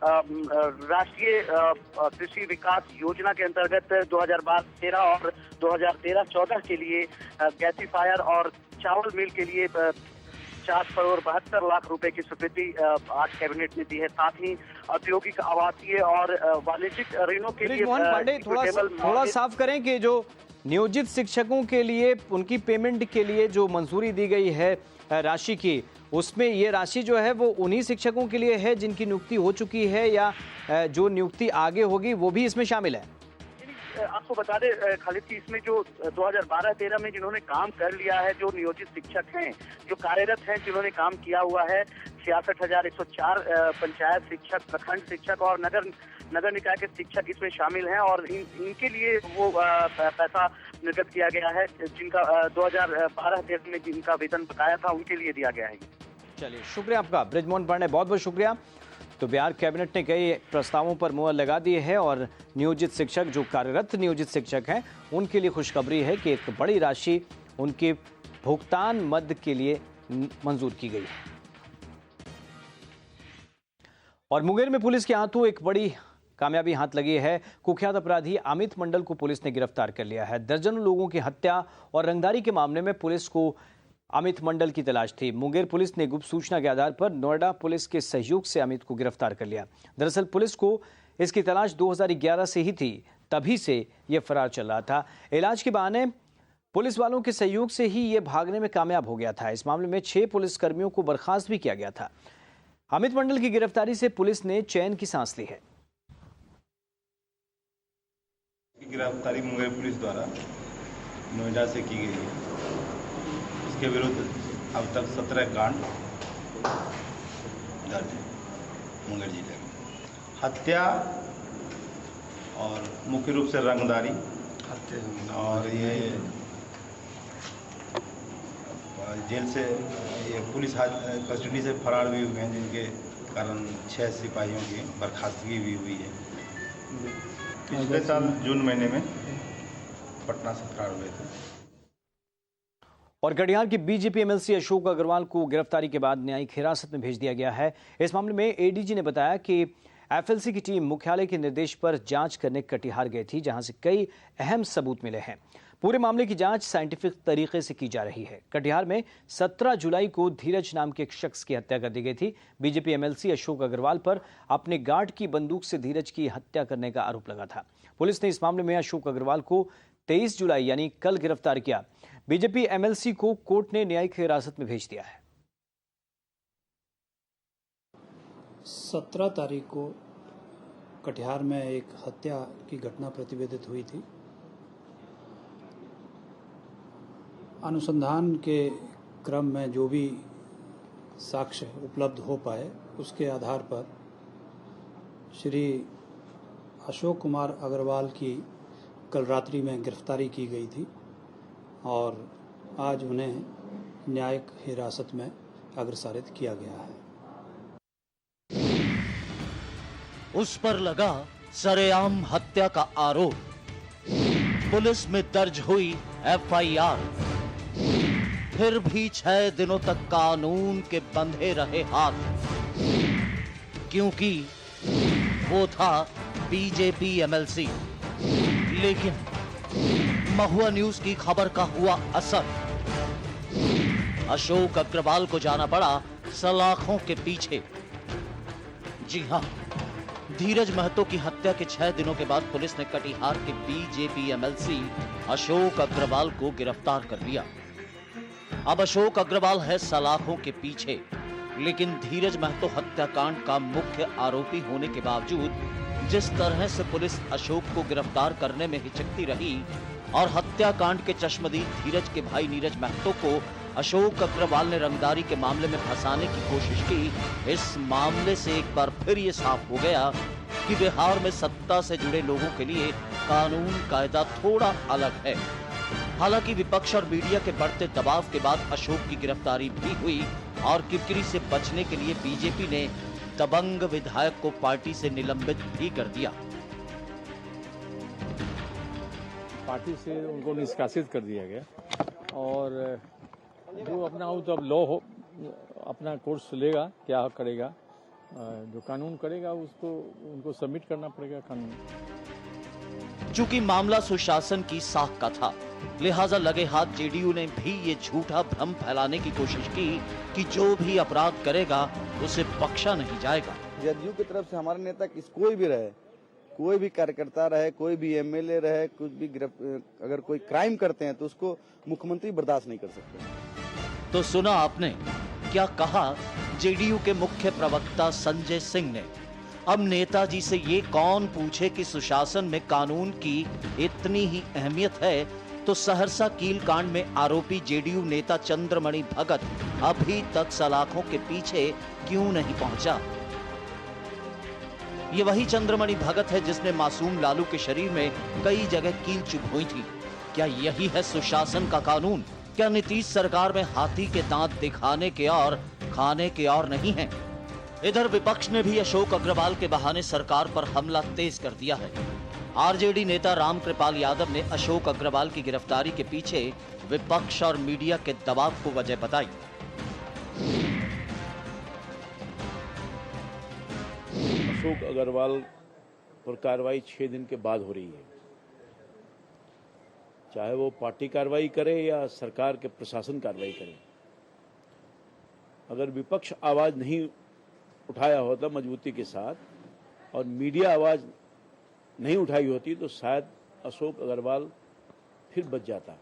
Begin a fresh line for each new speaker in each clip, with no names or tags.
राष्ट्रीय कृषि विकास योजना के अंतर्गत 2012-13 और 2013-14 के लिए गैसीफायर और चावल मिल के लिए 4,72 रुपए की स्वीकृति आज कैबिनेट ने दी है। साथ ही औद्योगिक, आवासीय और वाणिज्यिक ऋणों के लिए
मोहन पांडे थोड़ा साफ करें कि जो नियोजित शिक्षकों के लिए उनकी पेमेंट के लिए जो मंजूरी दी गई है राशि की, उसमें ये राशि जो है वो उन्हीं शिक्षकों के लिए है जिनकी नियुक्ति हो चुकी है, या जो नियुक्ति आगे होगी वो भी इसमें शामिल है?
आपको बता दें खालिद की, इसमें जो 2012-13 में जिन्होंने काम कर लिया है, जो नियोजित शिक्षक हैं, जो कार्यरत हैं, जिन्होंने काम किया हुआ है, 66,104 पंचायत शिक्षक, प्रखंड शिक्षक और नगर निकाय के शिक्षक इसमें शामिल हैं और इनके लिए वो पैसा निर्गत किया गया है, जिनका 2012-13 में जिनका वेतन बकाया था उनके लिए दिया गया है।
चलिए, शुक्रिया आपका ब्रिजमोहन पांडे, बहुत बहुत शुक्रिया। तो बिहार कैबिनेट ने कई प्रस्तावों पर मुहर लगा दी है और नियोजित शिक्षक, जो कार्यरत नियोजित शिक्षक हैं, उनके लिए खुशखबरी है कि एक बड़ी राशि उनके भुगतान मद के लिए मंजूर की गई है। और मुंगेर में पुलिस के हाथों एक बड़ी कामयाबी हाथ लगी है। कुख्यात अपराधी अमित मंडल को पुलिस ने गिरफ्तार कर लिया है। दर्जनों लोगों की हत्या और रंगदारी के मामले में पुलिस को अमित मंडल की तलाश थी। मुंगेर पुलिस ने गुप्त सूचना के आधार पर नोएडा पुलिस के सहयोग से अमित को गिरफ्तार कर लिया। दरअसल पुलिस को इसकी तलाश 2011 से ही थी, तभी से यह फरार चल रहा था। इलाज के बहाने पुलिस वालों के सहयोग से ही यह भागने में कामयाब हो गया था। इस मामले में 6 पुलिसकर्मियों को बर्खास्त भी किया गया था। अमित मंडल की गिरफ्तारी से पुलिस ने चैन की सांस ली है।
गिरफ्तारी मुंगेर पुलिस द्वारा नोएडा से की गई है। इसके विरुद्ध अब तक 17 कांड दर्ज है मुंगेर जिले में। हत्या और मुख्य रूप से रंगदारी और ये जेल से ये पुलिस कस्टडी से फरार भी हुए हैं, जिनके कारण 6 सिपाहियों की बर्खास्तगी भी हुई है। पिछले साल जून महीने में पटना से फरार हुए थे।
और कटिहार के बीजेपी एमएलसी अशोक अग्रवाल को गिरफ्तारी के बाद न्यायिक हिरासत में भेज दिया गया है। इस मामले में एडीजी ने बताया कि एफएलसी की टीम मुख्यालय के निर्देश पर जांच करने कटिहार गई थी, जहां से कई अहम सबूत मिले हैं। पूरे मामले की जांच साइंटिफिक तरीके से की जा रही है। कटिहार में 17 जुलाई को धीरज नाम के एक शख्स की हत्या कर दी गई थी। बीजेपी एमएलसी अशोक अग्रवाल पर अपने गार्ड की बंदूक से धीरज की हत्या करने का आरोप लगा था। पुलिस ने इस मामले में अशोक अग्रवाल को 23 जुलाई यानी कल गिरफ्तार किया। बीजेपी एमएलसी को कोर्ट ने न्यायिक हिरासत में भेज दिया है।
17 तारीख को कटिहार में एक हत्या की घटना प्रतिवेदित हुई थी। अनुसंधान के क्रम में जो भी साक्ष्य उपलब्ध हो पाए, उसके आधार पर श्री अशोक कुमार अग्रवाल की कल रात्रि में गिरफ्तारी की गई थी और आज उन्हें न्यायिक हिरासत में अग्रसारित किया गया है।
उस पर लगा सरेआम हत्या का आरोप। पुलिस में दर्ज हुई एफआईआर। फिर भी 6 दिनों तक कानून के बंधे रहे हाथ, क्योंकि वो था बीजेपी एमएलसी। लेकिन महुआ न्यूज की खबर का हुआ असर। अशोक अग्रवाल को जाना पड़ा सलाखों के पीछे। जी हां, धीरज महतो की हत्या के 6 दिनों के बाद पुलिस ने कटिहार के बीजेपी एमएलसी अशोक अग्रवाल को गिरफ्तार कर लिया। अब अशोक अग्रवाल है सलाखों के पीछे, लेकिन धीरज महतो हत्याकांड का मुख्य आरोपी होने के बावजूद जिस तरह से पुलिस अशोक को गिरफ्तार करने में हिचकती रही और हत्याकांड के चश्मदीद धीरज के भाई नीरज महतो को अशोक अग्रवाल ने रंगदारी के मामले में फंसाने की कोशिश की, इस मामले से एक बार फिर ये साफ हो गया कि बिहार में सत्ता से जुड़े लोगों के लिए कानून कायदा थोड़ा अलग है। हालांकि विपक्ष और मीडिया के बढ़ते दबाव के बाद अशोक की गिरफ्तारी भी हुई और किरकिरी से बचने के लिए बीजेपी ने दबंग विधायक को पार्टी से निलंबित भी कर दिया।
पार्टी से उनको निष्कासित कर दिया गया और जो अपना हो तो अब लॉ हो अपना कोर्स लेगा, क्या करेगा जो कानून करेगा उसको उनको सबमिट करना पड़ेगा कानून।
चूंकि मामला सुशासन की साख का था, लिहाजा लगे हाथ जेडीयू ने भी ये झूठा भ्रम फैलाने की कोशिश की कि जो भी अपराध करेगा उसे बख्शा नहीं जाएगा।
जदयू की तरफ से हमारे नेता कोई भी रहे, कोई भी कार्यकर्ता रहे, कोई भी एमएलए रहे, कुछ भी अगर कोई क्राइम करते हैं तो उसको मुख्यमंत्री बर्दाश्त नहीं कर सकते।
तो सुना आपने क्या कहा जेडीयू के मुख्य प्रवक्ता संजय सिंह ने। अब नेताजी से ये कौन पूछे कि सुशासन में कानून की इतनी ही अहमियत है, तो सहरसा कील कांड में आरोपी जेडीयू नेता चंद्रमणि भगत अभी तक सलाखों के पीछे क्यों नहीं पहुंचा? ये वही चंद्रमणि भगत है जिसने मासूम लालू के शरीर में कई जगह कील चुभोई थी। क्या यही है सुशासन का कानून? क्या नीतीश सरकार में हाथी के दांत दिखाने के और खाने के और नहीं है? इधर विपक्ष ने भी अशोक अग्रवाल के बहाने सरकार पर हमला तेज कर दिया है। आरजेडी नेता रामकृपाल यादव ने अशोक अग्रवाल की गिरफ्तारी के पीछे विपक्ष और मीडिया के दबाव को वजह बताई।
अशोक अग्रवाल पर कार्रवाई 6 दिन के बाद हो रही है। चाहे वो पार्टी कार्रवाई करे या सरकार के प्रशासन कार्रवाई करे, अगर विपक्ष आवाज नहीं उठाया होता मजबूती के साथ और मीडिया आवाज नहीं उठाई होती तो शायद अशोक अग्रवाल फिर बच जाता,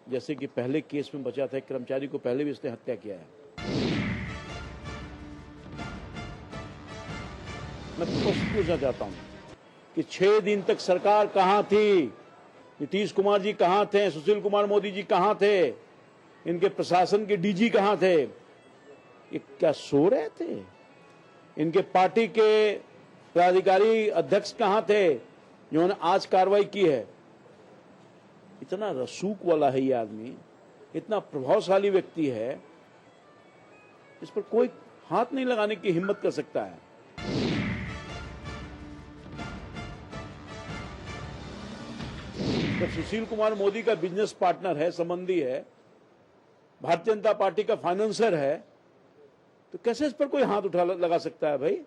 जैसे कि पहले केस में बचा था। कर्मचारी को पहले भी इसने हत्या किया है। मैं पूछना चाहता हूं कि 6 दिन तक सरकार कहां थी? नीतीश कुमार जी कहां थे? सुशील कुमार मोदी जी कहां थे? इनके प्रशासन के डीजी कहां थे? ये क्या सो रहे थे? इनके पार्टी के पदाधिकारी अध्यक्ष कहां थे जिन्होंने आज कार्रवाई की है? इतना रसूख वाला है ये आदमी, इतना प्रभावशाली व्यक्ति है, इस पर कोई हाथ नहीं लगाने की हिम्मत कर सकता है। तो सुशील कुमार मोदी का बिजनेस पार्टनर है, संबंधी है, भारतीय जनता पार्टी का फाइनेंसर है, तो कैसे इस पर कोई हाथ उठा लगा सकता है भाई?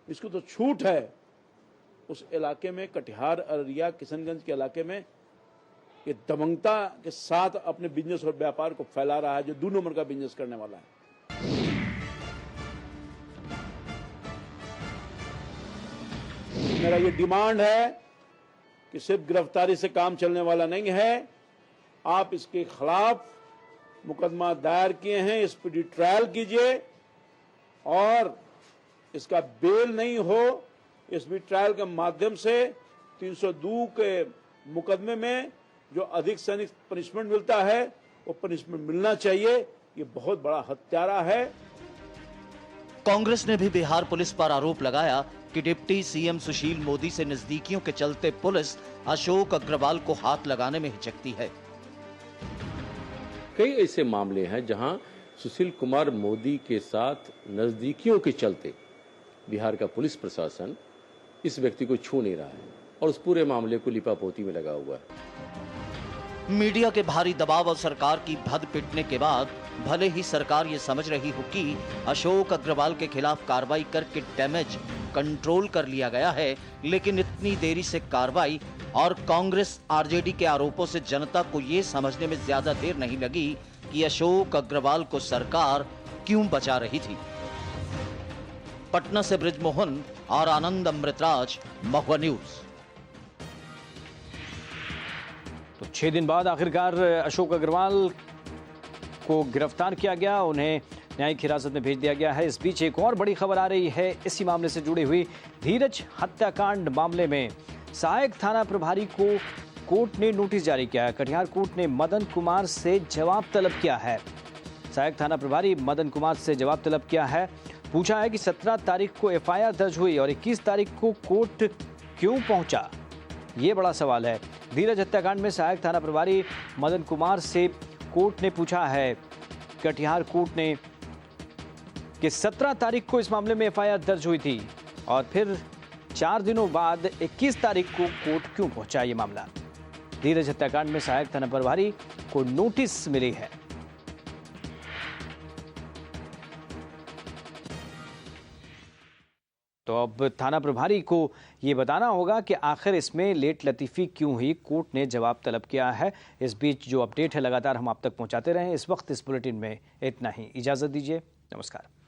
इसको तो छूट है। उस इलाके में, कटिहार, अररिया, किशनगंज के इलाके में ये दबंगता के साथ अपने बिजनेस और व्यापार को फैला रहा है, जो 2 नंबर का बिजनेस करने वाला है। मेरा ये डिमांड है कि सिर्फ गिरफ्तारी से काम चलने वाला नहीं है। आप इसके खिलाफ मुकदमा दायर किए हैं, इस पर ट्रायल कीजिए और इसका बेल नहीं हो, इस भी ट्रायल के माध्यम से 302 के मुकदमे में जो अधिक से अधिक पनिशमेंट मिलता है वो पनिशमेंट मिलना चाहिए। ये बहुत बड़ा हत्यारा है।
कांग्रेस ने भी बिहार पुलिस पर आरोप लगाया कि डिप्टी सीएम सुशील मोदी से नजदीकियों के चलते पुलिस अशोक अग्रवाल को हाथ लगाने में हिचकती है।
कई ऐसे मामले हैं जहां सुशील कुमार मोदी के साथ नजदीकियों के चलते बिहार का पुलिस प्रशासन इस व्यक्ति को छू नहीं रहा है और उस पूरे मामले को लिपापोती में लगा हुआ है।
मीडिया के भारी दबाव और सरकार की भद पिटने के बाद भले ही सरकार ये समझ रही हो कि अशोक अग्रवाल के खिलाफ कार्रवाई करके डैमेज कंट्रोल कर लिया गया है, लेकिन इतनी देरी से कार्रवाई और कांग्रेस आरजेडी के आरोपों से जनता को ये समझने में ज्यादा देर नहीं लगी कि अशोक अग्रवाल को सरकार क्यों बचा रही थी। पटना से ब्रिजमोहन और आनंद अमृतराज, महुआ न्यूज।
तो 6 दिन बाद आखिरकार अशोक अग्रवाल को गिरफ्तार किया गया, उन्हें न्यायिक हिरासत में भेज दिया गया है। इस बीच एक और बड़ी खबर आ रही है इसी मामले से जुड़ी हुई। धीरज हत्याकांड मामले में सहायक थाना प्रभारी को कोर्ट ने नोटिस जारी किया है। कटिहार कोर्ट ने मदन कुमार से जवाब तलब किया है। सहायक थाना प्रभारी मदन कुमार से जवाब तलब किया है। पूछा है कि 17 तारीख को एफआईआर दर्ज हुई और 21 तारीख को कोर्ट क्यों पहुंचा, ये बड़ा सवाल है। धीरज हत्याकांड में सहायक थाना प्रभारी मदन कुमार से कोर्ट ने पूछा है, कटिहार कोर्ट ने, कि 17 तारीख को इस मामले में एफआईआर दर्ज हुई थी और फिर 4 दिनों बाद 21 तारीख को कोर्ट क्यों पहुंचा ये मामला। धीरज हत्याकांड में सहायक थाना प्रभारी को नोटिस मिली है। तो अब थाना प्रभारी को ये बताना होगा कि आखिर इसमें लेट लतीफ़ी क्यों हुई। कोर्ट ने जवाब तलब किया है। इस बीच जो अपडेट है लगातार हम आप तक पहुंचाते रहें। इस वक्त इस बुलेटिन में इतना ही। इजाज़त दीजिए। नमस्कार।